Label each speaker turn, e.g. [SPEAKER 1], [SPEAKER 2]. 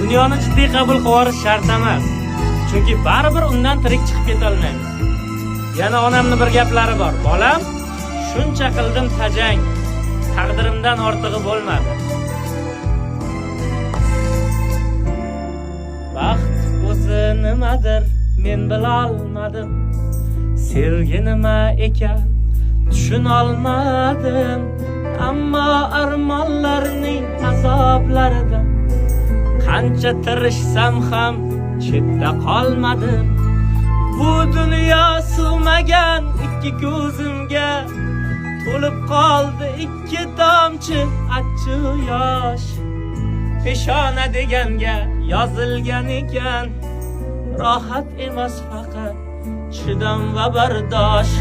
[SPEAKER 1] Dunyoni jiddiy qabul qilish shart emas. Chunki baribir undan tirik chiqib keta olmaymiz. Yana onamning bir gaplari bor. Bolam, shuncha qildim tajang, taqdirimdan ortig'i bo'lmadi. Baxt o'zi nimadir men bila olmadim. Sevgi nima ekan tushuna olmadim. Ammo armonlarning azoblarida qancha tirishsam ham chetda qolmadim. Bu dunyo suvmagan ikki ko'zimga to'lib qoldi ikki tomchi achchiq yosh. Peshona deganga yozilgan ekan, rohat emas faqat chidam va bardosh.